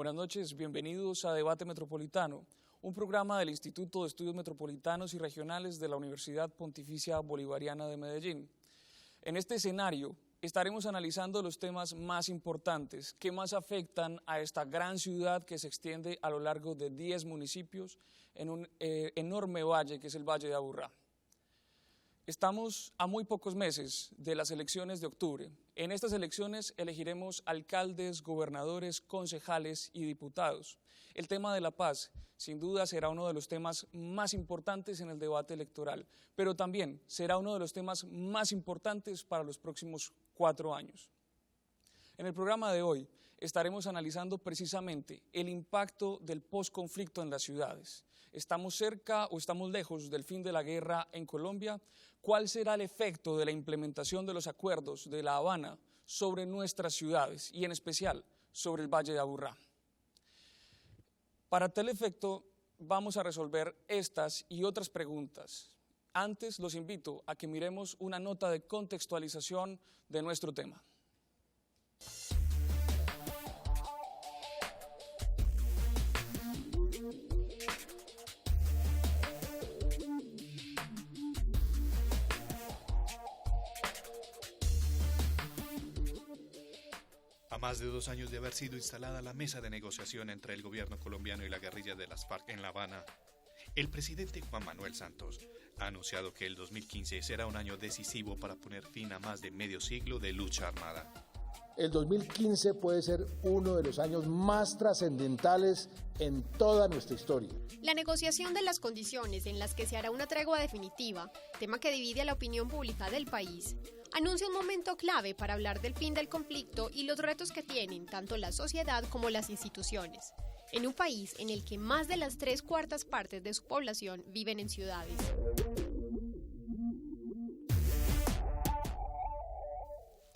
buenas noches, bienvenidos a Debate Metropolitano, un programa del Instituto de Estudios Metropolitanos y Regionales de la Universidad Pontificia Bolivariana de Medellín. En este escenario estaremos analizando los temas más importantes que más afectan a esta gran ciudad que se extiende a lo largo de 10 municipios en un enorme valle que es el Valle de Aburrá. Estamos a muy pocos meses de las elecciones de octubre. En estas elecciones elegiremos alcaldes, gobernadores, concejales y diputados. El tema de la paz, sin duda, será uno de los temas más importantes en el debate electoral, pero también será uno de los temas más importantes para los próximos 4 años. En el programa de hoy estaremos analizando precisamente el impacto del posconflicto en las ciudades. ¿Estamos cerca o estamos lejos del fin de la guerra en Colombia? ¿Cuál será el efecto de la implementación de los acuerdos de La Habana sobre nuestras ciudades y en especial sobre el Valle de Aburrá? Para tal efecto vamos a resolver estas y otras preguntas. Antes los invito a que miremos una nota de contextualización de nuestro tema. A más de 2 años de haber sido instalada la mesa de negociación entre el gobierno colombiano y la guerrilla de las FARC en La Habana, el presidente Juan Manuel Santos ha anunciado que el 2015 será un año decisivo para poner fin a más de medio siglo de lucha armada. El 2015 puede ser uno de los años más trascendentales en toda nuestra historia. La negociación de las condiciones en las que se hará una tregua definitiva, tema que divide a la opinión pública del país, anuncia un momento clave para hablar del fin del conflicto y los retos que tienen tanto la sociedad como las instituciones, en un país en el que más de las 3/4 partes de su población viven en ciudades.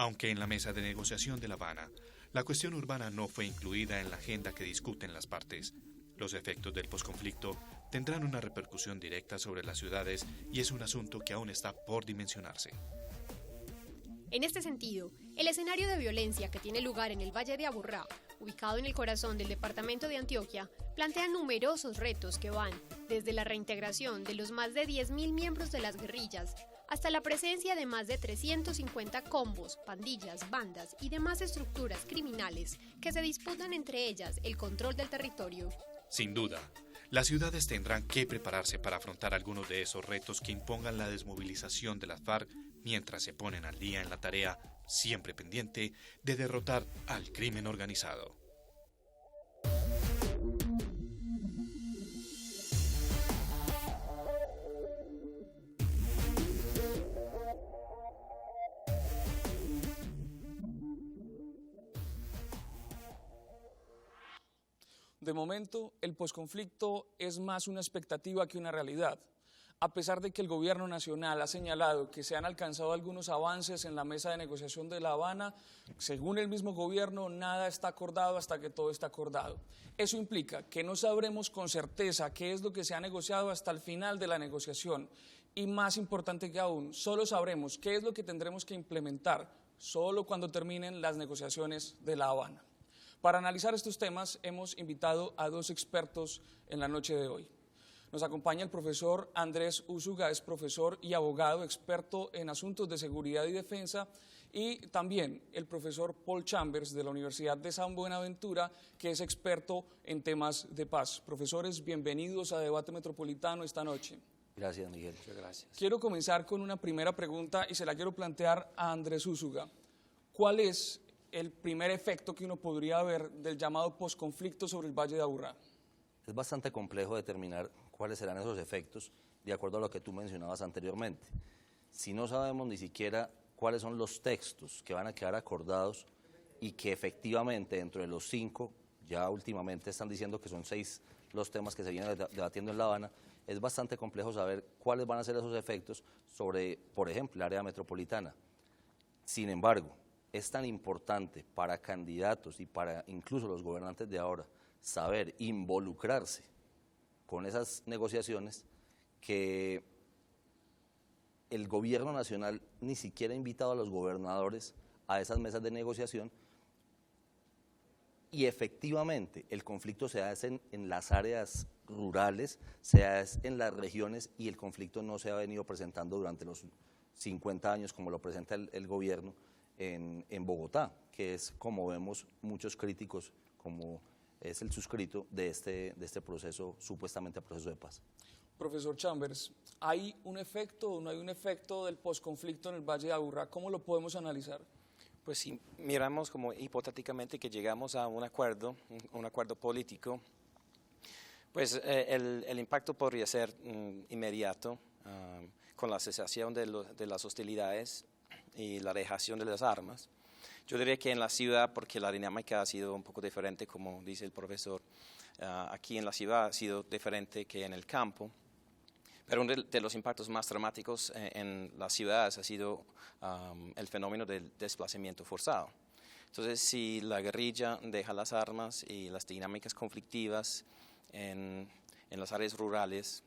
Aunque en la mesa de negociación de La Habana, la cuestión urbana no fue incluida en la agenda que discuten las partes, los efectos del posconflicto tendrán una repercusión directa sobre las ciudades y es un asunto que aún está por dimensionarse. En este sentido, el escenario de violencia que tiene lugar en el Valle de Aburrá, ubicado en el corazón del departamento de Antioquia, plantea numerosos retos que van desde la reintegración de los más de 10.000 miembros de las guerrillas hasta la presencia de más de 350 combos, pandillas, bandas y demás estructuras criminales que se disputan entre ellas el control del territorio. Sin duda, las ciudades tendrán que prepararse para afrontar algunos de esos retos que impongan la desmovilización de las FARC mientras se ponen al día en la tarea, siempre pendiente, de derrotar al crimen organizado. De momento, el posconflicto es más una expectativa que una realidad. A pesar de que el gobierno nacional ha señalado que se han alcanzado algunos avances en la mesa de negociación de La Habana, según el mismo gobierno, nada está acordado hasta que todo está acordado. Eso implica que no sabremos con certeza qué es lo que se ha negociado hasta el final de la negociación. Y más importante que aún, solo sabremos qué es lo que tendremos que implementar solo cuando terminen las negociaciones de La Habana. Para analizar estos temas hemos invitado a 2 expertos en la noche de hoy. Nos acompaña el profesor Andrés Úsuga, es profesor y abogado experto en asuntos de seguridad y defensa, y también el profesor Paul Chambers de la Universidad de San Buenaventura, que es experto en temas de paz. Profesores, bienvenidos a Debate Metropolitano esta noche. Gracias, Miguel. Muchas gracias. Quiero comenzar con una primera pregunta y se la quiero plantear a Andrés Úsuga. ¿Cuál es el primer efecto que uno podría ver del llamado posconflicto sobre el Valle de Aburrá? Es bastante complejo determinar cuáles serán esos efectos de acuerdo a lo que tú mencionabas anteriormente. Si no sabemos ni siquiera cuáles son los textos que van a quedar acordados y que efectivamente dentro de los 5, ya últimamente están diciendo que son 6 los temas que se vienen debatiendo en La Habana, es bastante complejo saber cuáles van a ser esos efectos sobre, por ejemplo, el área metropolitana. Sin embargo, es tan importante para candidatos y para incluso los gobernantes de ahora saber involucrarse con esas negociaciones que el gobierno nacional ni siquiera ha invitado a los gobernadores a esas mesas de negociación y efectivamente el conflicto se hace en las áreas rurales, se hace en las regiones y el conflicto no se ha venido presentando durante los 50 años como lo presenta el gobierno en Bogotá, que es como vemos muchos críticos, como es el suscrito de este proceso, supuestamente proceso de paz. Profesor Chambers, ¿hay un efecto o no hay un efecto del posconflicto en el Valle de Aburrá? ¿Cómo lo podemos analizar? Pues si miramos como hipotéticamente que llegamos a un acuerdo político, pues el impacto podría ser inmediato con la cesación de las hostilidades y la dejación de las armas. Yo diría que en la ciudad, porque la dinámica ha sido un poco diferente, como dice el profesor, aquí en la ciudad ha sido diferente que en el campo, pero uno de los impactos más dramáticos en las ciudades ha sido el fenómeno del desplazamiento forzado. Entonces, si la guerrilla deja las armas y las dinámicas conflictivas en las áreas rurales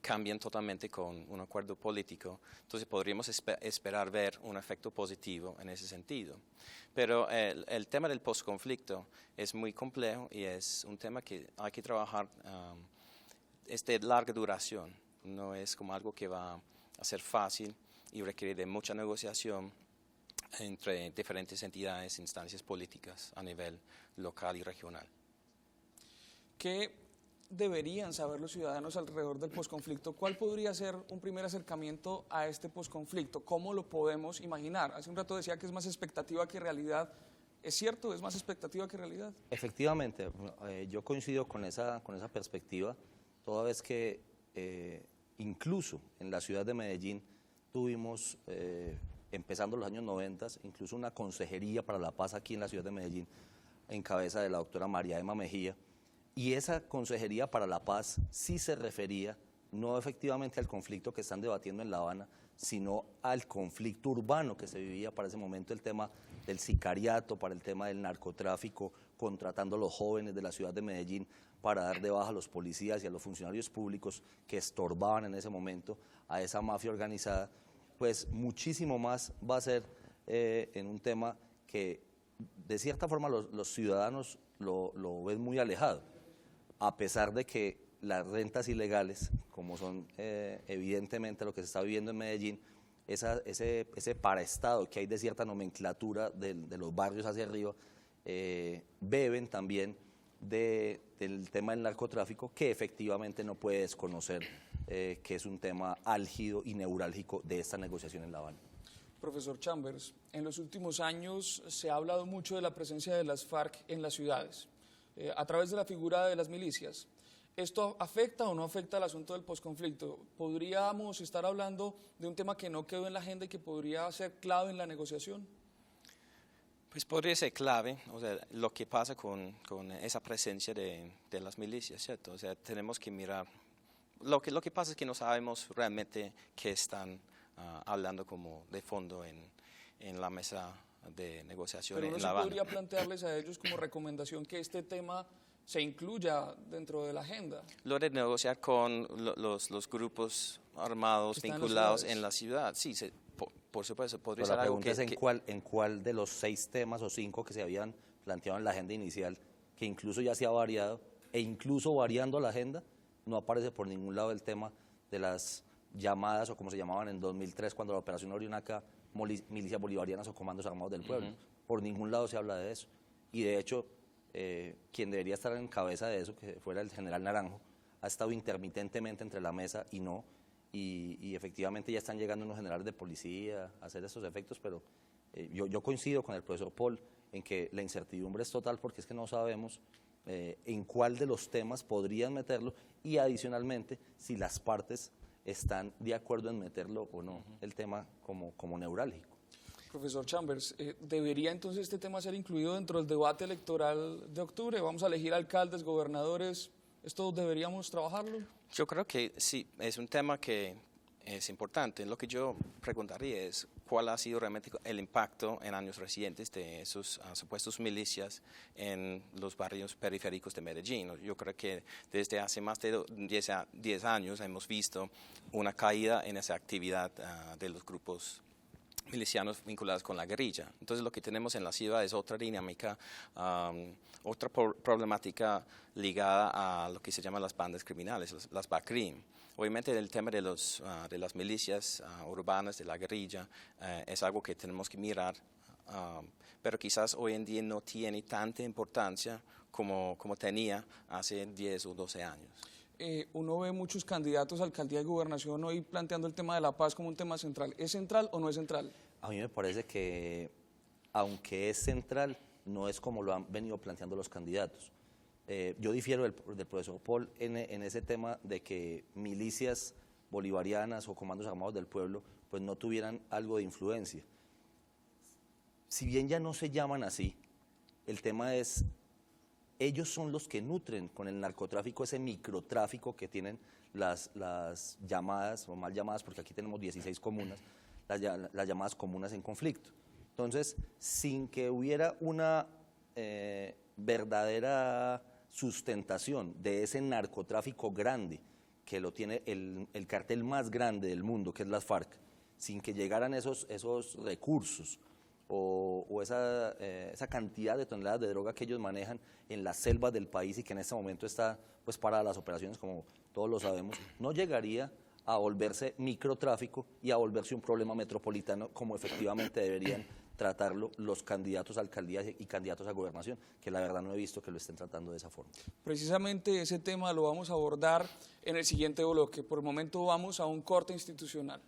cambian totalmente con un acuerdo político, entonces podríamos esperar ver un efecto positivo en ese sentido. Pero el tema del posconflicto es muy complejo y es un tema que hay que trabajar, es de larga duración, no es como algo que va a ser fácil y requiere de mucha negociación entre diferentes entidades, instancias políticas a nivel local y regional. ¿Qué deberían saber los ciudadanos alrededor del posconflicto? ¿Cuál podría ser un primer acercamiento a este posconflicto? ¿Cómo lo podemos imaginar? Hace un rato decía que es más expectativa que realidad. ¿Es cierto? ¿Es más expectativa que realidad? Efectivamente, yo coincido con esa perspectiva, toda vez que incluso en la ciudad de Medellín tuvimos, empezando los años 90, incluso una consejería para la paz aquí en la ciudad de Medellín, en cabeza de la doctora María Emma Mejía, y esa consejería para la paz sí se refería no efectivamente al conflicto que están debatiendo en La Habana, sino al conflicto urbano que se vivía para ese momento, el tema del sicariato, para el tema del narcotráfico, contratando a los jóvenes de la ciudad de Medellín para dar de baja a los policías y a los funcionarios públicos que estorbaban en ese momento a esa mafia organizada. Pues muchísimo más va a ser en un tema que de cierta forma los ciudadanos lo ven muy alejado, a pesar de que las rentas ilegales, como son evidentemente lo que se está viviendo en Medellín, ese paraestado que hay de cierta nomenclatura de los barrios hacia arriba, beben también del tema del narcotráfico, que efectivamente no puede desconocer que es un tema álgido y neurálgico de esta negociación en La Habana. Profesor Chambers, en los últimos años se ha hablado mucho de la presencia de las FARC en las ciudades, a través de la figura de las milicias. ¿Esto afecta o no afecta al asunto del posconflicto? ¿Podríamos estar hablando de un tema que no quedó en la agenda y que podría ser clave en la negociación? Pues podría ser clave, o sea, lo que pasa con esa presencia de las milicias, ¿cierto? O sea, tenemos que mirar. Lo que pasa es que no sabemos realmente qué están hablando como de fondo en la mesa de negociación en La Pero Habana. ¿no se podría plantearles a ellos como recomendación que este tema se incluya dentro de la agenda? Lo de negociar con los grupos armados vinculados en la ciudad, sí, por supuesto, podría Pero ser algo que... ¿En cuál de los 6 temas o 5 que se habían planteado en la agenda inicial, que incluso ya se ha variado, e incluso variando la agenda, no aparece por ningún lado el tema de las llamadas, o como se llamaban en 2003, cuando la operación Orionaca, milicias bolivarianas o comandos armados del pueblo? Por ningún lado se habla de eso. Y de hecho, quien debería estar en cabeza de eso, que fuera el general Naranjo, ha estado intermitentemente entre la mesa y no, y efectivamente ya están llegando unos generales de policía a hacer esos efectos, pero yo coincido con el profesor Paul en que la incertidumbre es total, porque es que no sabemos en cuál de los temas podrían meterlo, y adicionalmente si las partes están de acuerdo en meterlo o no, el tema como neurálgico. Profesor Chambers, ¿debería entonces este tema ser incluido dentro del debate electoral de octubre? ¿Vamos a elegir alcaldes, gobernadores? ¿Esto deberíamos trabajarlo? Yo creo que sí, es un tema que es importante. Lo que yo preguntaría es cuál ha sido realmente el impacto en años recientes de esos supuestos milicias en los barrios periféricos de Medellín. Yo creo que desde hace más de 10 años hemos visto una caída en esa actividad de los grupos milicianos vinculados con la guerrilla. Entonces lo que tenemos en la ciudad es otra dinámica, otra problemática ligada a lo que se llaman las bandas criminales, las BACRIM. Obviamente el tema de las milicias urbanas, de la guerrilla, es algo que tenemos que mirar, pero quizás hoy en día no tiene tanta importancia como tenía hace 10 o 12 años. Uno ve muchos candidatos a alcaldía y gobernación hoy planteando el tema de la paz como un tema central. ¿Es central o no es central? A mí me parece que, aunque es central, no es como lo han venido planteando los candidatos. Yo difiero del profesor Paul en ese tema de que milicias bolivarianas o comandos armados del pueblo pues no tuvieran algo de influencia. Si bien ya no se llaman así, el tema es, ellos son los que nutren con el narcotráfico, ese microtráfico que tienen las llamadas, o mal llamadas, porque aquí tenemos 16 comunas, las llamadas comunas en conflicto. Entonces, sin que hubiera una verdadera sustentación de ese narcotráfico grande, que lo tiene el cartel más grande del mundo, que es las FARC, sin que llegaran esos recursos o esa cantidad de toneladas de droga que ellos manejan en las selvas del país y que en este momento está pues para las operaciones, como todos lo sabemos, no llegaría a volverse microtráfico y a volverse un problema metropolitano como efectivamente deberían tratarlo los candidatos a alcaldía y candidatos a gobernación, que la verdad no he visto que lo estén tratando de esa forma. Precisamente ese tema lo vamos a abordar en el siguiente bloque. Por el momento vamos a un corte institucional.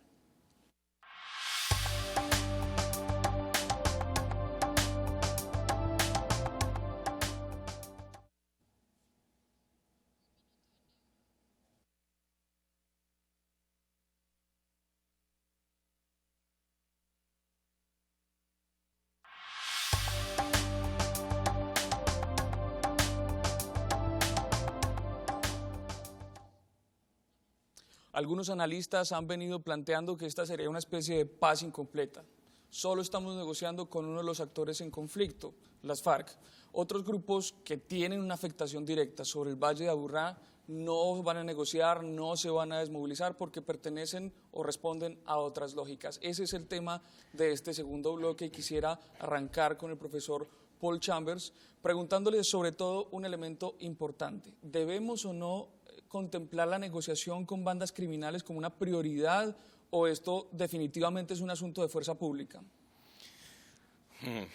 Algunos analistas han venido planteando que esta sería una especie de paz incompleta. Solo estamos negociando con uno de los actores en conflicto, las FARC. Otros grupos que tienen una afectación directa sobre el Valle de Aburrá no van a negociar, no se van a desmovilizar porque pertenecen o responden a otras lógicas. Ese es el tema de este segundo bloque y quisiera arrancar con el profesor Paul Chambers preguntándole sobre todo un elemento importante. ¿Debemos o no contemplar la negociación con bandas criminales como una prioridad o esto definitivamente es un asunto de fuerza pública?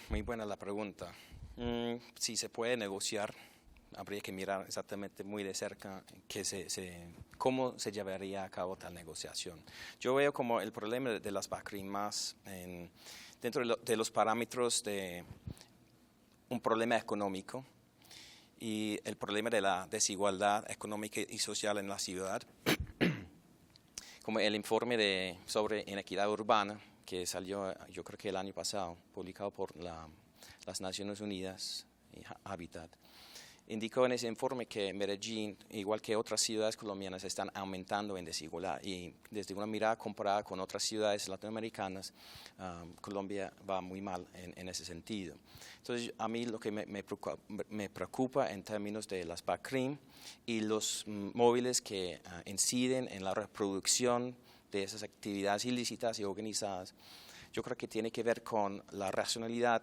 Muy buena la pregunta. Si se puede negociar, habría que mirar exactamente muy de cerca cómo se llevaría a cabo tal negociación. Yo veo como el problema de las BACRIM más dentro de los parámetros de un problema económico y el problema de la desigualdad económica y social en la ciudad, como el informe sobre inequidad urbana que salió, yo creo que el año pasado, publicado por las Naciones Unidas y Habitat, indicó en ese informe que Medellín, igual que otras ciudades colombianas, están aumentando en desigualdad y desde una mirada comparada con otras ciudades latinoamericanas, Colombia va muy mal en ese sentido. Entonces, a mí lo que me preocupa en términos de las BACRIM y los móviles que inciden en la reproducción de esas actividades ilícitas y organizadas, yo creo que tiene que ver con la racionalidad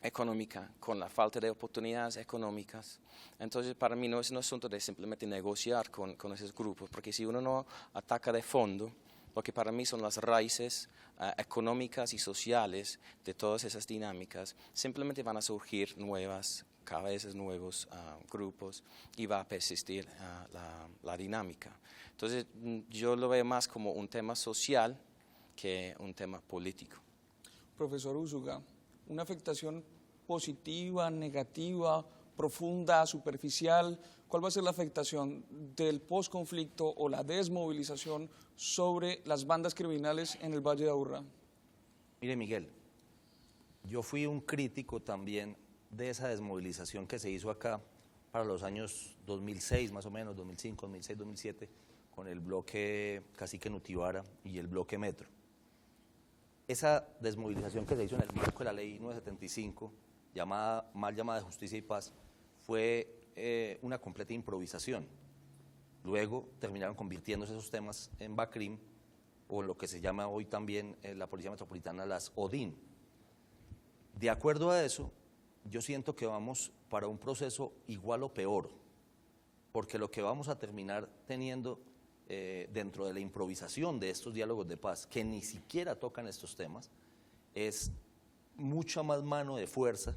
económica, con la falta de oportunidades económicas. Entonces, para mí no es un asunto de simplemente negociar con esos grupos, porque si uno no ataca de fondo, lo que para mí son las raíces económicas y sociales de todas esas dinámicas, simplemente van a surgir cada vez nuevos grupos y va a persistir la dinámica. Entonces, yo lo veo más como un tema social que un tema político. Profesor Úsuga, una afectación positiva, negativa, profunda, superficial, ¿cuál va a ser la afectación del posconflicto o la desmovilización sobre las bandas criminales en el Valle de Aburrá? Mire, Miguel, yo fui un crítico también de esa desmovilización que se hizo acá para los años 2006, más o menos, 2005, 2006, 2007, con el bloque Cacique Nutibara y el bloque Metro. Esa desmovilización que se hizo en el marco de la ley 975, mal llamada de Justicia y Paz, fue una completa improvisación. Luego terminaron convirtiéndose esos temas en BACRIM o lo que se llama hoy también la Policía Metropolitana, las ODIN. De acuerdo a eso, yo siento que vamos para un proceso igual o peor, porque lo que vamos a terminar teniendo dentro de la improvisación de estos diálogos de paz, que ni siquiera tocan estos temas, es mucha más mano de fuerza,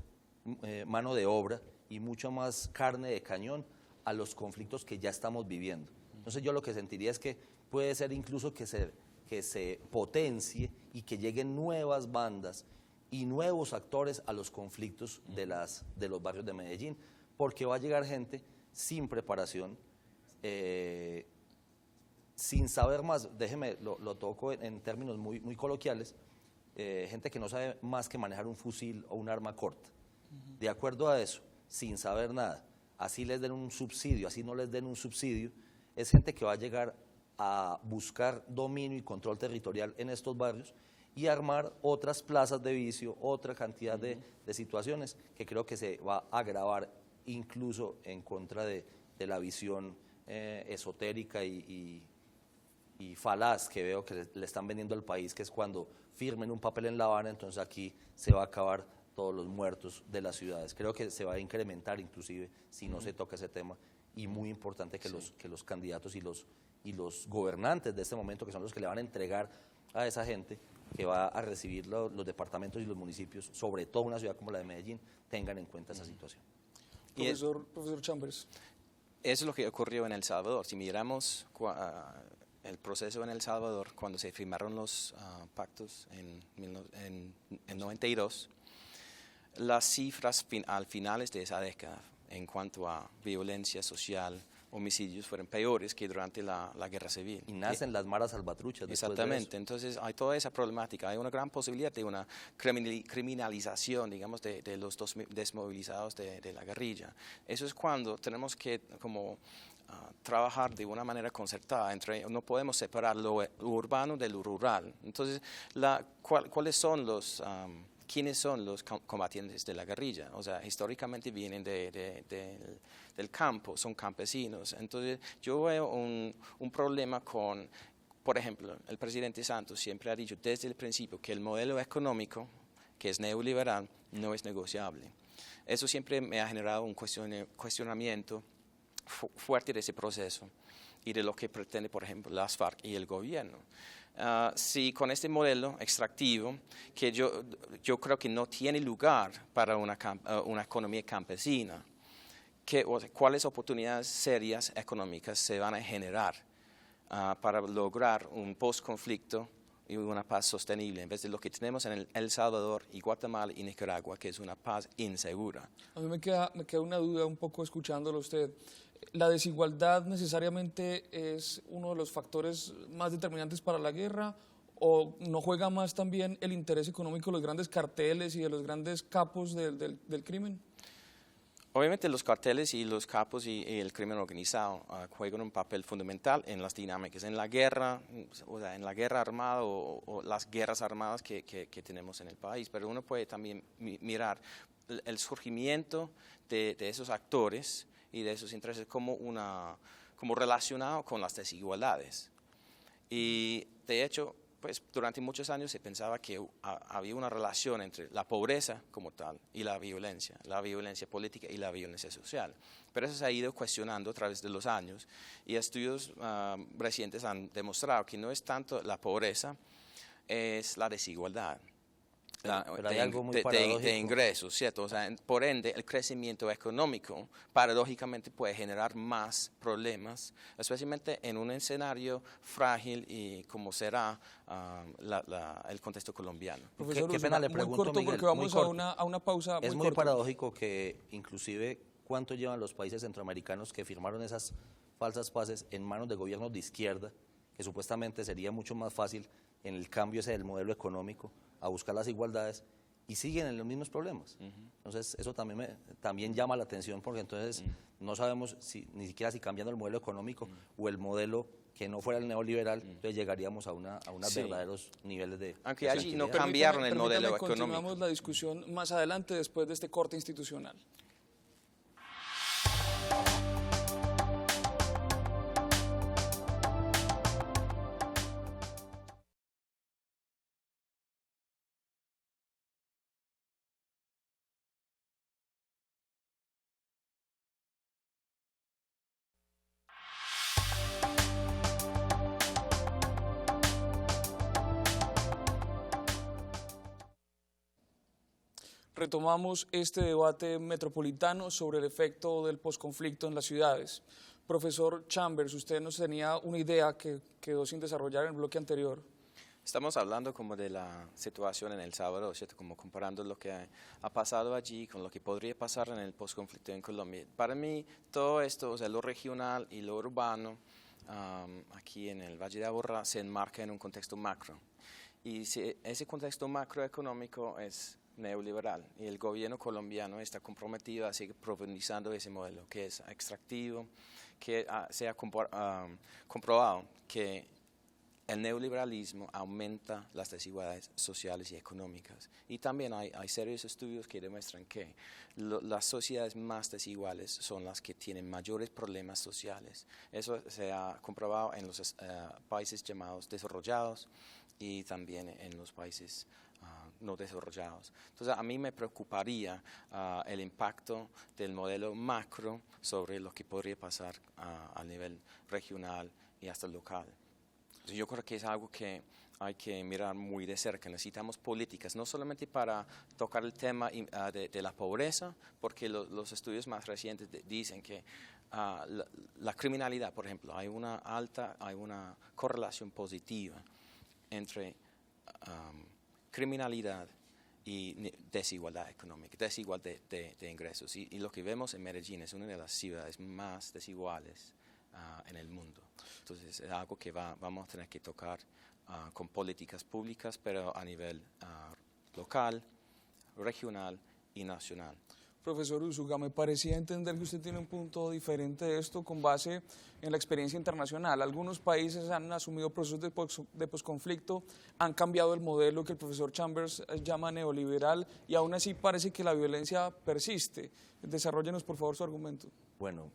mano de obra y mucha más carne de cañón a los conflictos que ya estamos viviendo. Entonces yo lo que sentiría es que puede ser incluso que se potencie y que lleguen nuevas bandas y nuevos actores a los conflictos de los barrios de Medellín, porque va a llegar gente sin preparación, sin saber más, déjeme, lo toco en términos muy coloquiales, gente que no sabe más que manejar un fusil o un arma corta. De acuerdo a eso, sin saber nada, así les den un subsidio, así no les den un subsidio, es gente que va a llegar a buscar dominio y control territorial en estos barrios y armar otras plazas de vicio, otra cantidad de situaciones que creo que se va a agravar incluso en contra de la visión esotérica y falaz que veo que le están vendiendo al país, que es cuando firmen un papel en La Habana, entonces aquí se va a acabar todos los muertos de las ciudades. Creo que se va a incrementar inclusive si no se toca ese tema, y muy importante que, que los candidatos y los gobernantes de este momento, que son los que le van a entregar a esa gente que va a recibir los departamentos y los municipios, sobre todo una ciudad como la de Medellín, tengan en cuenta esa situación. Profesor Chambers. Eso es lo que ocurrió en El Salvador. Si miramos el proceso en El Salvador, cuando se firmaron los pactos en 92, las cifras al finales de esa década en cuanto a violencia social, homicidios, fueron peores que durante la guerra civil. Y nacen las maras salvatruchas. Exactamente, entonces hay toda esa problemática, hay una gran posibilidad de una criminalización, digamos, de los desmovilizados de la guerrilla. Eso es cuando tenemos que trabajar de una manera concertada, no podemos separar lo urbano de lo rural. Entonces, ¿cuáles son ¿quiénes son los combatientes de la guerrilla? O sea, históricamente vienen del campo, son campesinos. Entonces, yo veo un problema con, por ejemplo, el presidente Santos siempre ha dicho desde el principio que el modelo económico, que es neoliberal, no es negociable. Eso siempre me ha generado un cuestionamiento fuerte de ese proceso y de lo que pretende, por ejemplo, las FARC y el gobierno. Si con este modelo extractivo, que yo creo que no tiene lugar para una economía campesina, ¿cuáles oportunidades serias económicas se van a generar para lograr un post-conflicto y una paz sostenible, en vez de lo que tenemos en El Salvador y Guatemala y Nicaragua, que es una paz insegura? A mí me queda una duda un poco escuchándolo a usted. ¿La desigualdad necesariamente es uno de los factores más determinantes para la guerra, o no juega más también el interés económico de los grandes carteles y de los grandes capos del crimen? Obviamente los carteles y los capos y el crimen organizado juegan un papel fundamental en las dinámicas, en la guerra, o sea, en la guerra armada o las guerras armadas que tenemos en el país. Pero uno puede también mirar el surgimiento de esos actores y de esos intereses como relacionado con las desigualdades. Y de hecho, pues durante muchos años se pensaba que había una relación entre la pobreza como tal y la violencia política y la violencia social. Pero eso se ha ido cuestionando a través de los años, y estudios recientes han demostrado que no es tanto la pobreza, es la desigualdad. Pero hay algo muy paradójico. De ingresos, ¿cierto? O sea, por ende, el crecimiento económico paradójicamente puede generar más problemas, especialmente en un escenario frágil y como será el contexto colombiano. Profesor, qué pena le pregunto, muy corto, Miguel, porque vamos a una pausa. Es muy paradójico que inclusive cuánto llevan los países centroamericanos que firmaron esas falsas paces en manos de gobiernos de izquierda, que supuestamente sería mucho más fácil en el cambio ese del modelo económico a buscar las igualdades, y siguen en los mismos problemas. Entonces eso también llama la atención, porque entonces no sabemos ni siquiera si cambiando el modelo económico o el modelo que no fuera el neoliberal, entonces llegaríamos a unos verdaderos niveles de... Aunque allí no cambiaron el modelo económico. Continuamos la discusión más adelante después de este corte institucional. retomamos este debate metropolitano sobre el efecto del posconflicto en las ciudades. Profesor Chambers, usted nos tenía una idea que quedó sin desarrollar en el bloque anterior. Estamos hablando como de la situación en El Salvador, ¿cierto? Como comparando lo que ha pasado allí con lo que podría pasar en el posconflicto en Colombia. Para mí, todo esto, o sea, lo regional y lo urbano, aquí en el Valle de Aburrá, se enmarca en un contexto macro. Y ese contexto macroeconómico es neoliberal y el gobierno colombiano está comprometido a seguir profundizando ese modelo que es extractivo, que se ha comprobado que el neoliberalismo aumenta las desigualdades sociales y económicas. Y también hay serios estudios que demuestran que las sociedades más desiguales son las que tienen mayores problemas sociales. Eso se ha comprobado en los países llamados desarrollados y también en los países no desarrollados. Entonces, a mí me preocuparía el impacto del modelo macro sobre lo que podría pasar a nivel regional y hasta local. Yo creo que es algo que hay que mirar muy de cerca. Necesitamos políticas, no solamente para tocar el tema de la pobreza, porque los estudios más recientes dicen que la criminalidad, por ejemplo, hay una correlación positiva entre criminalidad y desigualdad económica, desigualdad de ingresos. Y lo que vemos en Medellín es una de las ciudades más desiguales en el mundo. Entonces es algo que vamos a tener que tocar con políticas públicas, pero a nivel local, regional y nacional. Profesor Úsuga, me parecía entender que usted tiene un punto diferente de esto con base en la experiencia internacional. Algunos países han asumido procesos de posconflicto, han cambiado el modelo que el profesor Chambers llama neoliberal y aún así parece que la violencia persiste. Desarróllenos por favor su argumento. Bueno,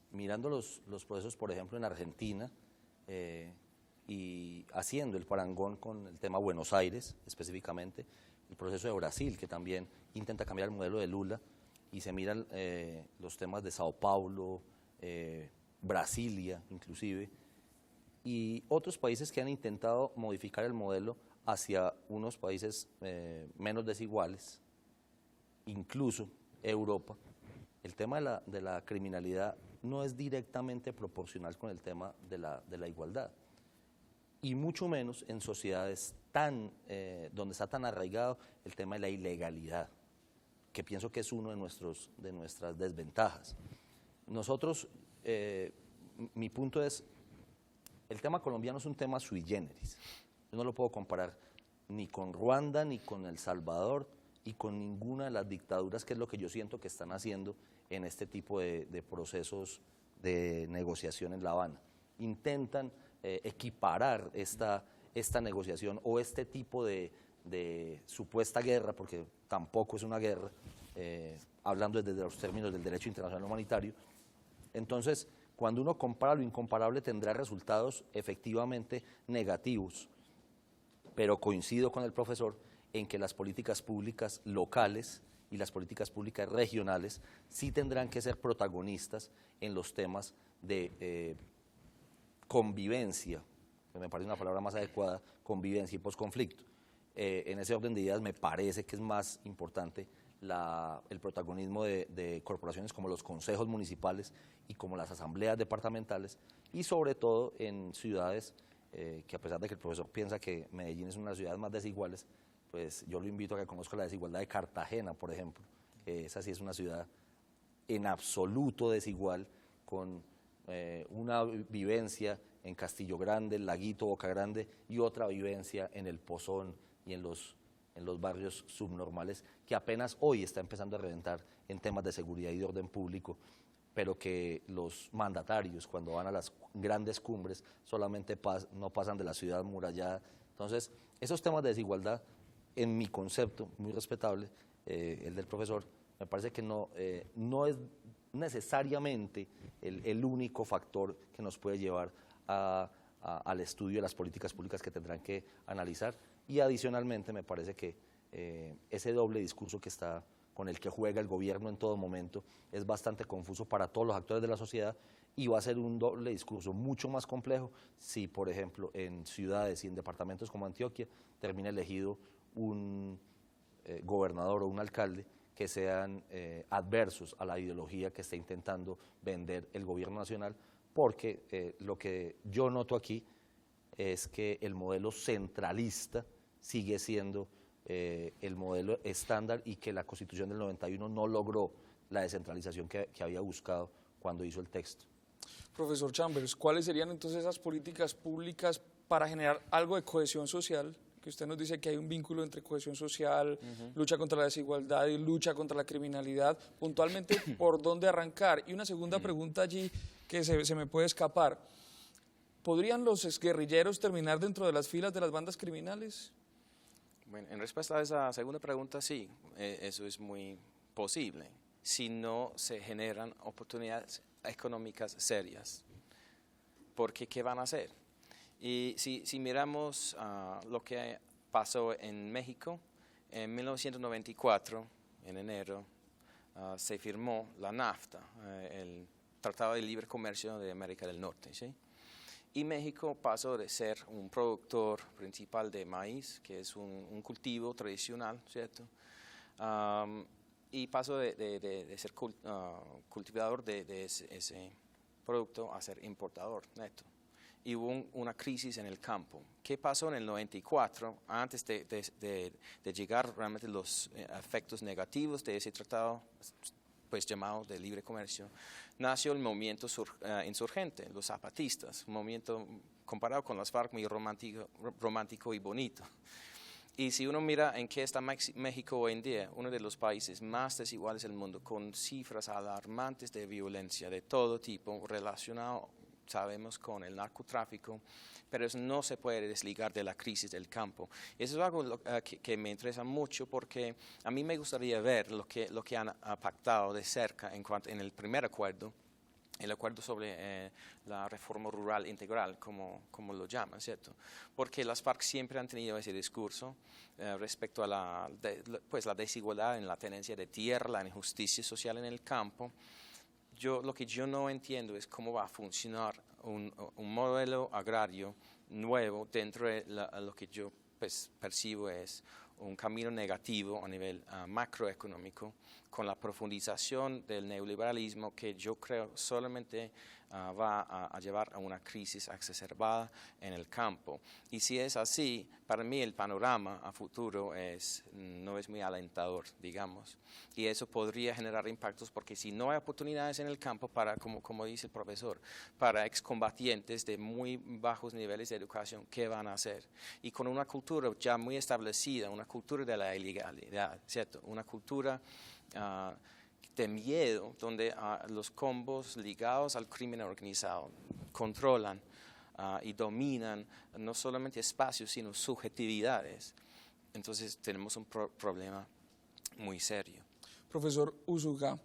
mirando los procesos, por ejemplo, en Argentina y haciendo el parangón con el tema Buenos Aires específicamente, el proceso de Brasil, que también intenta cambiar el modelo de Lula, y se miran los temas de Sao Paulo, Brasilia inclusive, y otros países que han intentado modificar el modelo hacia unos países menos desiguales, incluso Europa. El tema de la criminalidad no es directamente proporcional con el tema de la igualdad, y mucho menos en sociedades donde está tan arraigado el tema de la ilegalidad, que pienso que es uno de nuestras desventajas. Nosotros, mi punto es, el tema colombiano es un tema sui generis. Yo no lo puedo comparar ni con Ruanda, ni con El Salvador, y con ninguna de las dictaduras, que es lo que yo siento que están haciendo en este tipo de procesos de negociación en La Habana. Intentan equiparar esta negociación o este tipo de supuesta guerra, porque tampoco es una guerra, hablando desde los términos del derecho internacional humanitario. Entonces, cuando uno compara lo incomparable, tendrá resultados efectivamente negativos, pero coincido con el profesor en que las políticas públicas locales y las políticas públicas regionales sí tendrán que ser protagonistas en los temas de convivencia, que me parece una palabra más adecuada, convivencia y posconflicto. En ese orden de ideas me parece que es más importante el protagonismo de corporaciones como los consejos municipales y como las asambleas departamentales, y sobre todo en ciudades que, a pesar de que el profesor piensa que Medellín es una de las ciudades más desiguales, pues yo lo invito a que conozca la desigualdad de Cartagena, por ejemplo. Esa sí es una ciudad en absoluto desigual, con una vivencia en Castillo Grande, El Laguito, Boca Grande, y otra vivencia en El Pozón y en los barrios subnormales, que apenas hoy está empezando a reventar en temas de seguridad y de orden público, pero que los mandatarios, cuando van a las grandes cumbres, solamente no pasan de la ciudad amurallada. Entonces, esos temas de desigualdad, en mi concepto, muy respetable, el del profesor, me parece que no es necesariamente el único factor que nos puede llevar al estudio de las políticas públicas que tendrán que analizar, y adicionalmente me parece que ese doble discurso con el que juega el gobierno en todo momento es bastante confuso para todos los actores de la sociedad, y va a ser un doble discurso mucho más complejo si, por ejemplo, en ciudades y en departamentos como Antioquia termina elegido un gobernador o un alcalde que sean adversos a la ideología que está intentando vender el gobierno nacional, porque lo que yo noto aquí es que el modelo centralista sigue siendo el modelo estándar y que la Constitución del 91 no logró la descentralización que había buscado cuando hizo el texto. Profesor Chambers, ¿cuáles serían entonces esas políticas públicas para generar algo de cohesión social? Que usted nos dice que hay un vínculo entre cohesión social, lucha contra la desigualdad y lucha contra la criminalidad. Puntualmente, ¿por dónde arrancar? Y una segunda pregunta allí que se me puede escapar. ¿Podrían los exguerrilleros terminar dentro de las filas de las bandas criminales? Bueno, en respuesta a esa segunda pregunta, sí, eso es muy posible, si no se generan oportunidades económicas serias. Porque, ¿qué van a hacer? Y si miramos lo que pasó en México, en 1994, en enero, se firmó la NAFTA, el Tratado de Libre Comercio de América del Norte, ¿sí? Y México pasó de ser un productor principal de maíz, que es un cultivo tradicional, ¿cierto? Y pasó de ser cultivador de ese producto a ser importador neto. Y hubo una crisis en el campo. ¿Qué pasó en el 94? Antes de llegar realmente los efectos negativos de ese tratado, pues llamado de libre comercio, nació el movimiento insurgente, los zapatistas, un movimiento comparado con las FARC muy romántico y bonito. Y si uno mira en qué está México hoy en día, uno de los países más desiguales del mundo, con cifras alarmantes de violencia de todo tipo, relacionado, sabemos, con el narcotráfico, pero eso no se puede desligar de la crisis del campo. Eso es algo que me interesa mucho, porque a mí me gustaría ver lo que han pactado de cerca en el primer acuerdo, el acuerdo sobre la reforma rural integral, como lo llaman, ¿cierto? Porque las FARC siempre han tenido ese discurso respecto a la desigualdad en la tenencia de tierra, la injusticia social en el campo. Lo que yo no entiendo es cómo va a funcionar un modelo agrario nuevo dentro de lo que yo percibo es un camino negativo a nivel macroeconómico, con la profundización del neoliberalismo, que yo creo solamente va a llevar a una crisis exacerbada en el campo. Y si es así, para mí el panorama a futuro no es muy alentador, digamos. Y eso podría generar impactos, porque si no hay oportunidades en el campo para, como dice el profesor, para excombatientes de muy bajos niveles de educación, ¿qué van a hacer? Y con una cultura ya muy establecida, una cultura de la ilegalidad, ¿cierto? Una cultura de miedo, donde los combos ligados al crimen organizado controlan y dominan no solamente espacios, sino subjetividades. Entonces tenemos un problema muy serio. Profesor Usuga,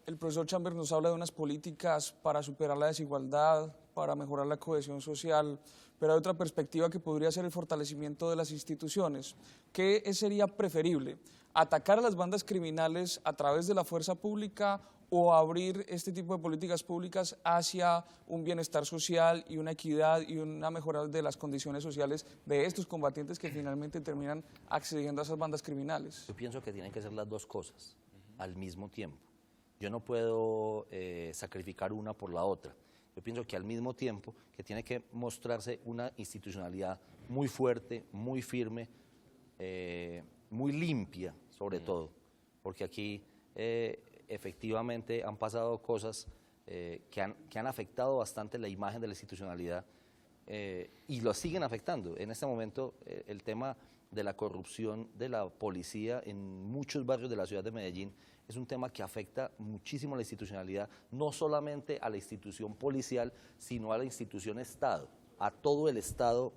el profesor Chambers nos habla de unas políticas para superar la desigualdad, para mejorar la cohesión social, pero hay otra perspectiva que podría ser el fortalecimiento de las instituciones. ¿Qué sería preferible? ¿Atacar a las bandas criminales a través de la fuerza pública o abrir este tipo de políticas públicas hacia un bienestar social y una equidad y una mejora de las condiciones sociales de estos combatientes que finalmente terminan accediendo a esas bandas criminales? Yo pienso que tienen que ser las dos cosas al mismo tiempo. Yo no puedo sacrificar una por la otra. Yo pienso que al mismo tiempo que tiene que mostrarse una institucionalidad muy fuerte, muy firme, muy limpia sobre todo, porque aquí efectivamente han pasado cosas que han afectado bastante la imagen de la institucionalidad y lo siguen afectando. En este momento el tema de la corrupción de la policía en muchos barrios de la ciudad de Medellín es un tema que afecta muchísimo a la institucionalidad, no solamente a la institución policial, sino a la institución Estado, a todo el Estado,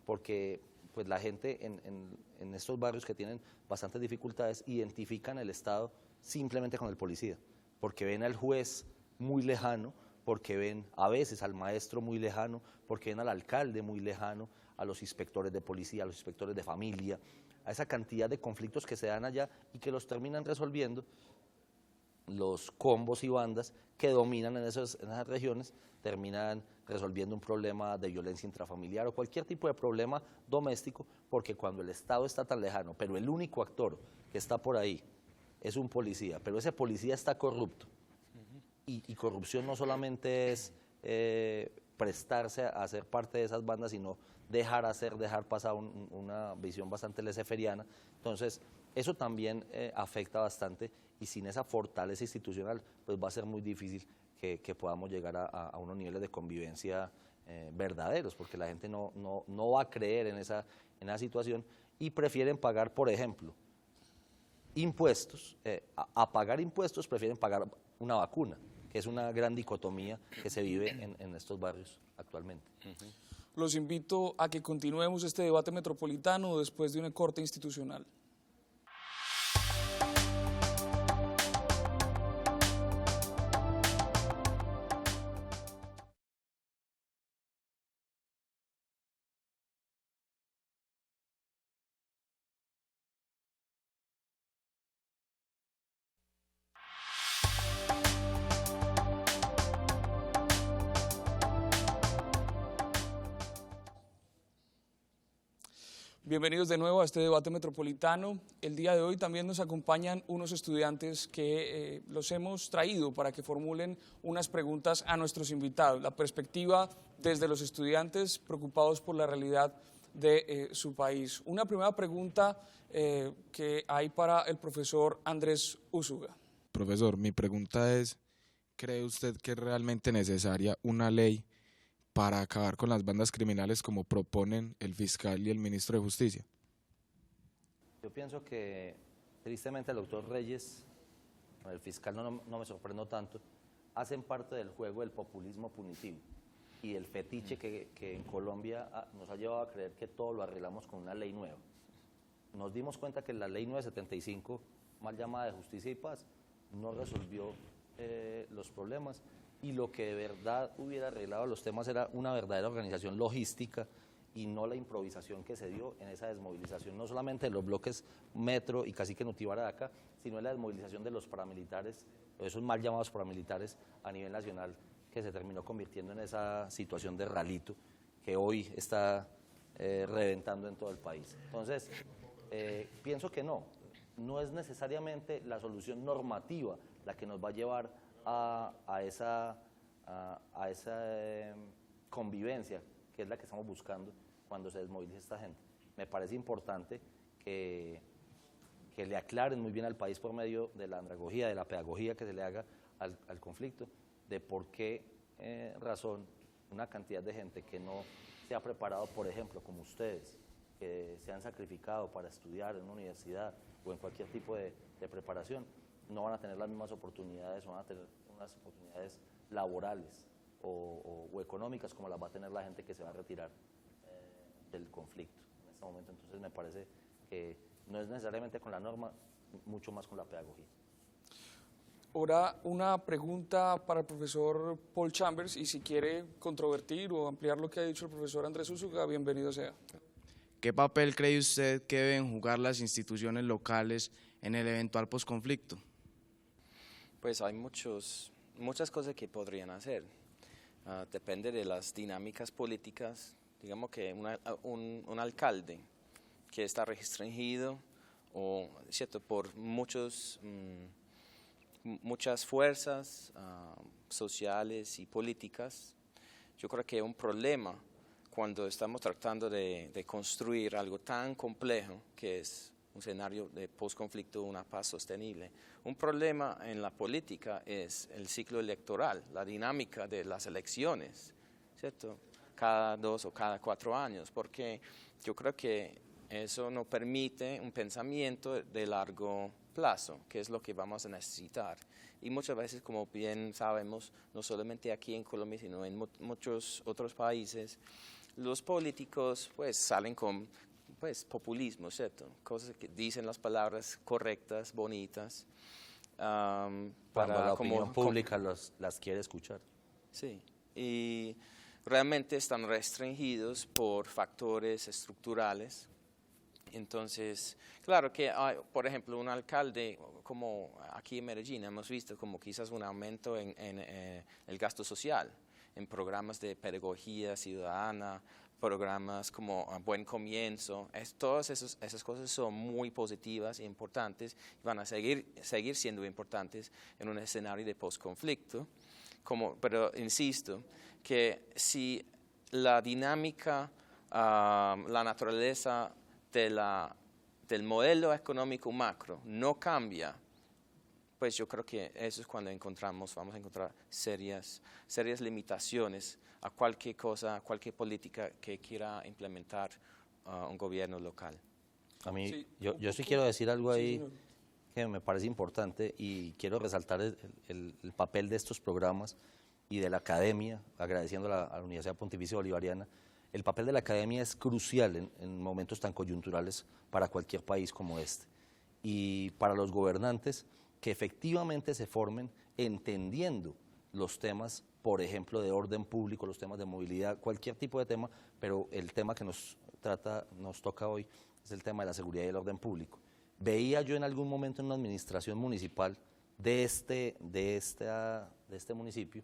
porque pues la gente en estos barrios que tienen bastantes dificultades identifican el Estado simplemente con el policía, porque ven al juez muy lejano, porque ven a veces al maestro muy lejano, porque ven al alcalde muy lejano, a los inspectores de policía, a los inspectores de familia, a esa cantidad de conflictos que se dan allá y que los terminan resolviendo los combos y bandas que dominan en esas regiones, terminan resolviendo un problema de violencia intrafamiliar o cualquier tipo de problema doméstico, porque cuando el Estado está tan lejano, pero el único actor que está por ahí es un policía, pero ese policía está corrupto. Y corrupción no solamente es prestarse a ser parte de esas bandas, sino dejar pasar una visión bastante laissez-feriana. Entonces, eso también afecta bastante, y sin esa fortaleza institucional, pues va a ser muy difícil que podamos llegar a unos niveles de convivencia verdaderos, porque la gente no va a creer en esa situación y prefieren pagar, por ejemplo, impuestos. A pagar impuestos prefieren pagar una vacuna, que es una gran dicotomía que se vive en estos barrios actualmente. Los invito a que continuemos este debate metropolitano después de una corte institucional. Bienvenidos de nuevo a este debate metropolitano. El día de hoy también nos acompañan unos estudiantes que los hemos traído para que formulen unas preguntas a nuestros invitados. La perspectiva desde los estudiantes preocupados por la realidad de su país. Una primera pregunta que hay para el profesor Andrés Úsuga. Profesor, mi pregunta es, ¿cree usted que es realmente necesaria una ley para acabar con las bandas criminales como proponen el fiscal y el ministro de Justicia? Yo pienso que tristemente el doctor Reyes, el fiscal no me sorprendo tanto, hacen parte del juego del populismo punitivo y del fetiche que en Colombia nos ha llevado a creer que todo lo arreglamos con una ley nueva. Nos dimos cuenta que la ley 975, mal llamada de Justicia y Paz, no resolvió los problemas, y lo que de verdad hubiera arreglado los temas era una verdadera organización logística y no la improvisación que se dio en esa desmovilización, no solamente de los bloques Metro y Cacique Nutibaraca, sino en la desmovilización de los paramilitares, esos mal llamados paramilitares a nivel nacional, que se terminó convirtiendo en esa situación de ralito que hoy está reventando en todo el país. Entonces, pienso que no es necesariamente la solución normativa la que nos va a llevar a esa convivencia que es la que estamos buscando cuando se desmovilice esta gente. Me parece importante que le aclaren muy bien al país por medio de la andragogía, de la pedagogía que se le haga al conflicto, de por qué razón una cantidad de gente que no se ha preparado, por ejemplo, como ustedes, que se han sacrificado para estudiar en una universidad o en cualquier tipo de preparación, no van a tener las mismas oportunidades, o van a tener unas oportunidades laborales o económicas como las va a tener la gente que se va a retirar del conflicto en este momento. Entonces me parece que no es necesariamente con la norma, mucho más con la pedagogía. Ahora una pregunta para el profesor Paul Chambers, y si quiere controvertir o ampliar lo que ha dicho el profesor Andrés Úsuga, bienvenido sea. ¿Qué papel cree usted que deben jugar las instituciones locales en el eventual posconflicto? Pues hay muchas cosas que podrían hacer. Depende de las dinámicas políticas. Digamos que un alcalde que está restringido ¿cierto? Por muchas fuerzas sociales y políticas, yo creo que es un problema cuando estamos tratando de construir algo tan complejo que es un escenario de posconflicto, una paz sostenible. Un problema en la política es el ciclo electoral, la dinámica de las elecciones, ¿cierto? Cada 2 o cada 4 años, porque yo creo que eso nos permite un pensamiento de largo plazo, que es lo que vamos a necesitar. Y muchas veces, como bien sabemos, no solamente aquí en Colombia, sino en muchos otros países, los políticos pues salen con populismo, ¿cierto? Cosas que dicen las palabras correctas, bonitas. Cuando la opinión pública las quiere escuchar. Sí, y realmente están restringidos por factores estructurales. Entonces, claro que hay, por ejemplo, un alcalde, como aquí en Medellín hemos visto como quizás un aumento en el gasto social. en programas de pedagogía ciudadana, programas como Buen Comienzo. Todas esas cosas son muy positivas e importantes y van a seguir siendo importantes en un escenario de postconflicto. Pero insisto que si la dinámica, la naturaleza del modelo económico macro no cambia, pues yo creo que eso es cuando vamos a encontrar serias limitaciones a cualquier cosa, cualquier política que quiera implementar un gobierno local. A mí, yo sí quiero decir algo ahí que me parece importante y quiero resaltar el papel de estos programas y de la academia, agradeciendo a la Universidad Pontificia Bolivariana. El papel de la academia es crucial en momentos tan coyunturales para cualquier país como este. Y para los gobernantes, que efectivamente se formen entendiendo los temas, por ejemplo, de orden público, los temas de movilidad, cualquier tipo de tema, pero el tema que nos toca hoy es el tema de la seguridad y el orden público. Veía yo en algún momento en una administración municipal de este municipio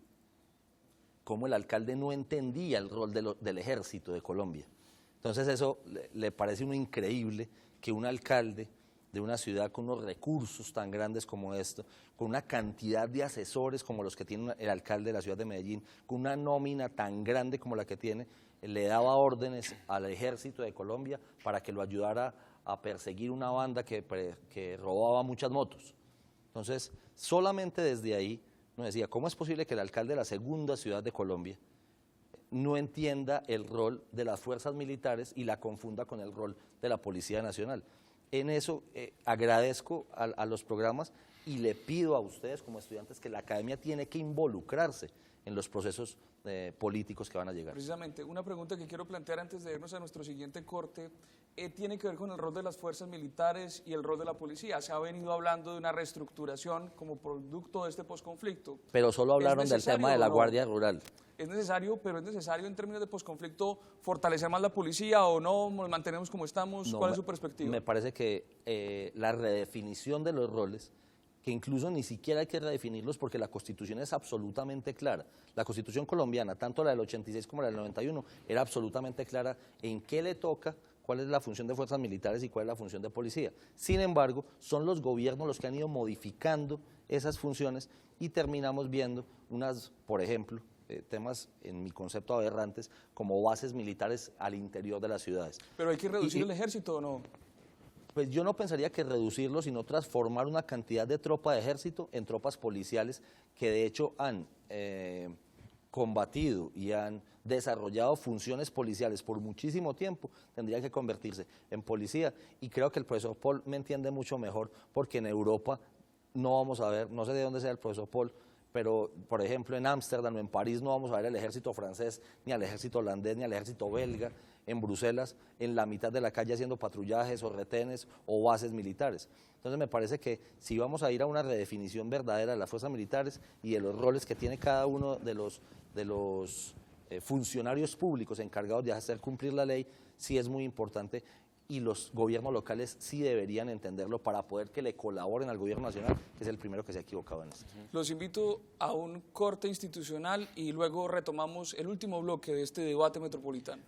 cómo el alcalde no entendía el rol del ejército de Colombia. Entonces eso le parece uno increíble que un alcalde de una ciudad con unos recursos tan grandes como esto, con una cantidad de asesores como los que tiene el alcalde de la ciudad de Medellín, con una nómina tan grande como la que tiene, le daba órdenes al ejército de Colombia para que lo ayudara a perseguir una banda que robaba muchas motos. Entonces, solamente desde ahí nos decía, ¿cómo es posible que el alcalde de la segunda ciudad de Colombia no entienda el rol de las fuerzas militares y la confunda con el rol de la Policía Nacional? En eso agradezco a los programas y le pido a ustedes como estudiantes que la academia tiene que involucrarse en los procesos políticos que van a llegar. Precisamente, una pregunta que quiero plantear antes de irnos a nuestro siguiente corte tiene que ver con el rol de las fuerzas militares y el rol de la policía. Se ha venido hablando de una reestructuración como producto de este posconflicto. Pero solo hablaron del tema de la Guardia Rural. ¿Es necesario, pero es necesario en términos de posconflicto fortalecer más la policía o no? ¿Nos mantenemos como estamos? ¿Cuál es su perspectiva? Me parece que la redefinición de los roles, que incluso ni siquiera hay que redefinirlos porque la Constitución es absolutamente clara. La Constitución colombiana, tanto la del 86 como la del 91, era absolutamente clara en qué le toca, cuál es la función de fuerzas militares y cuál es la función de policía. Sin embargo, son los gobiernos los que han ido modificando esas funciones y terminamos viendo por ejemplo, temas en mi concepto aberrantes como bases militares al interior de las ciudades. ¿Pero hay que reducir el ejército o no? Pues yo no pensaría que reducirlo, sino transformar una cantidad de tropa de ejército en tropas policiales que de hecho han combatido y han desarrollado funciones policiales por muchísimo tiempo, tendría que convertirse en policía. Y creo que el profesor Paul me entiende mucho mejor porque en Europa no vamos a ver, no sé de dónde sea el profesor Paul, pero por ejemplo en Ámsterdam o en París no vamos a ver el ejército francés, ni al ejército holandés, ni al ejército belga, en Bruselas, en la mitad de la calle haciendo patrullajes o retenes o bases militares. Entonces me parece que si vamos a ir a una redefinición verdadera de las fuerzas militares y de los roles que tiene cada uno de los funcionarios públicos encargados de hacer cumplir la ley, sí es muy importante y los gobiernos locales sí deberían entenderlo para poder que le colaboren al gobierno nacional, que es el primero que se ha equivocado en esto. Los invito a un corte institucional y luego retomamos el último bloque de este debate metropolitano.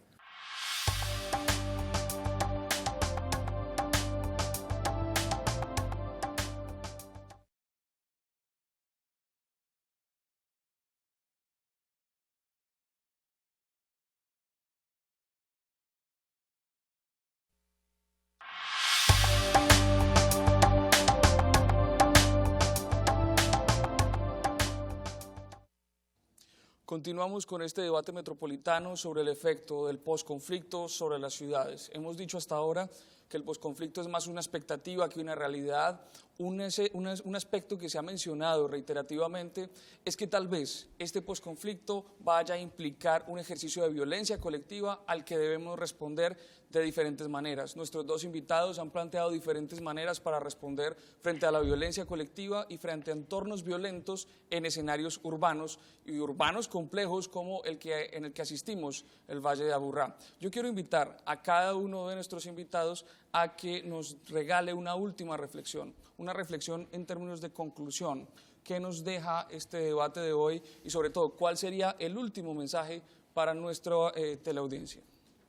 Continuamos con este debate metropolitano sobre el efecto del posconflicto sobre las ciudades. Hemos dicho hasta ahora que el posconflicto es más una expectativa que una realidad. Un aspecto que se ha mencionado reiterativamente es que tal vez este posconflicto vaya a implicar un ejercicio de violencia colectiva al que debemos responder de diferentes maneras. Nuestros dos invitados han planteado diferentes maneras para responder frente a la violencia colectiva y frente a entornos violentos en escenarios urbanos y urbanos complejos como en el que asistimos, el Valle de Aburrá. Yo quiero invitar a cada uno de nuestros invitados a que nos regale una última reflexión, una reflexión en términos de conclusión. qué nos deja este debate de hoy y sobre todo cuál sería el último mensaje para nuestra teleaudiencia.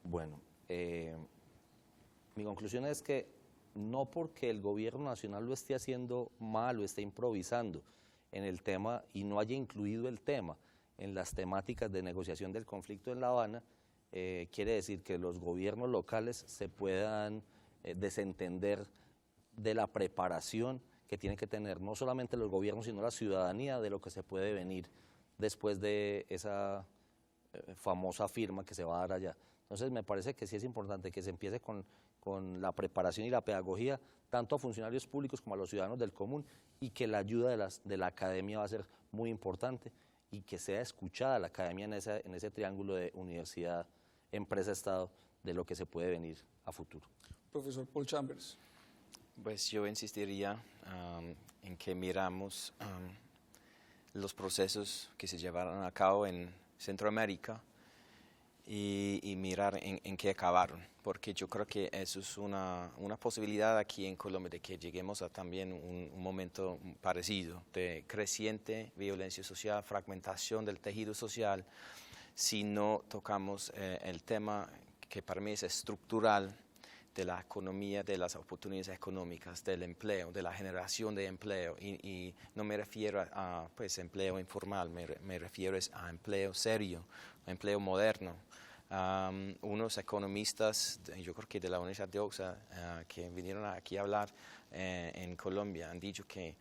Bueno, mi conclusión es que no porque el gobierno nacional lo esté haciendo mal o esté improvisando en el tema y no haya incluido el tema en las temáticas de negociación del conflicto en La Habana, quiere decir que los gobiernos locales se puedan desentender de la preparación que tienen que tener no solamente los gobiernos, sino la ciudadanía de lo que se puede venir después de esa famosa firma que se va a dar allá. Entonces me parece que sí es importante que se empiece con la preparación y la pedagogía, tanto a funcionarios públicos como a los ciudadanos del común, y que la ayuda de la academia va a ser muy importante y que sea escuchada la academia en ese triángulo de universidad, empresa, Estado, de lo que se puede venir a futuro. Profesor Paul Chambers. Pues yo insistiría en que miramos los procesos que se llevaron a cabo en Centroamérica y mirar en qué acabaron, porque yo creo que eso es una posibilidad aquí en Colombia de que lleguemos a también un momento parecido de creciente violencia social, fragmentación del tejido social, si no tocamos el tema que para mí es estructural de la economía, de las oportunidades económicas, del empleo, de la generación de empleo, y no me refiero a pues, empleo informal, me refiero a empleo serio, empleo moderno. Unos economistas, yo creo que de la Universidad de Oxford, que vinieron aquí a hablar en Colombia, han dicho que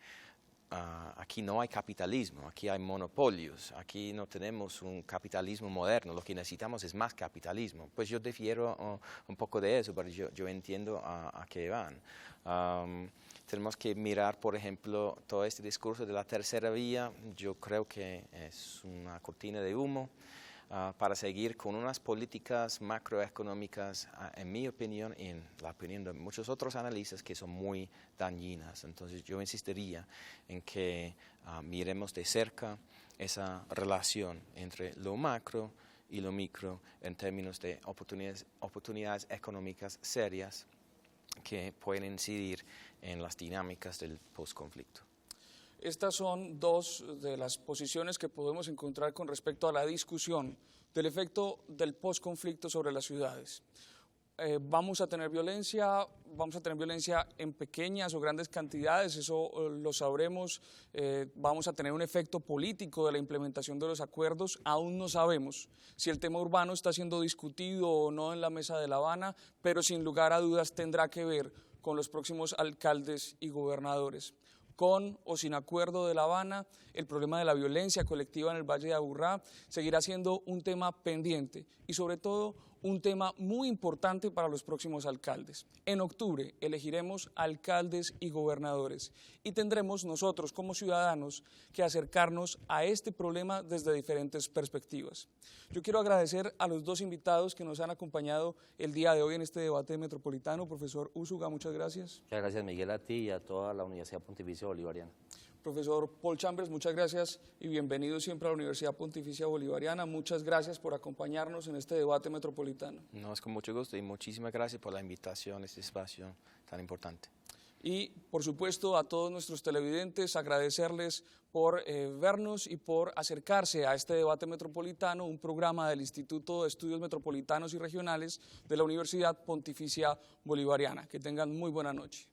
aquí no hay capitalismo, aquí hay monopolios, aquí no tenemos un capitalismo moderno, lo que necesitamos es más capitalismo. Pues yo difiero un poco de eso, pero yo entiendo a qué van. Tenemos que mirar, por ejemplo, todo este discurso de la tercera vía, yo creo que es una cortina de humo para seguir con unas políticas macroeconómicas, en mi opinión y en la opinión de muchos otros analistas, que son muy dañinas. Entonces yo insistiría en que miremos de cerca esa relación entre lo macro y lo micro en términos de oportunidades económicas serias que pueden incidir en las dinámicas del postconflicto. Estas son dos de las posiciones que podemos encontrar con respecto a la discusión del efecto del posconflicto sobre las ciudades. Vamos a tener violencia en pequeñas o grandes cantidades, eso lo sabremos. Vamos a tener un efecto político de la implementación de los acuerdos, aún no sabemos si el tema urbano está siendo discutido o no en la mesa de La Habana, pero sin lugar a dudas tendrá que ver con los próximos alcaldes y gobernadores. Con o sin acuerdo de La Habana, el problema de la violencia colectiva en el Valle de Aburrá seguirá siendo un tema pendiente y sobre todo un tema muy importante para los próximos alcaldes. En octubre elegiremos alcaldes y gobernadores y tendremos nosotros como ciudadanos que acercarnos a este problema desde diferentes perspectivas. Yo quiero agradecer a los dos invitados que nos han acompañado el día de hoy en este debate metropolitano. Profesor Úsuga, muchas gracias. Muchas gracias, Miguel, a ti y a toda la Universidad Pontificia Bolivariana. Profesor Paul Chambers, muchas gracias y bienvenido siempre a la Universidad Pontificia Bolivariana. Muchas gracias por acompañarnos en este debate metropolitano. No, es con mucho gusto y muchísimas gracias por la invitación a este espacio tan importante. Y, por supuesto, a todos nuestros televidentes, agradecerles por vernos y por acercarse a este debate metropolitano, un programa del Instituto de Estudios Metropolitanos y Regionales de la Universidad Pontificia Bolivariana. Que tengan muy buena noche.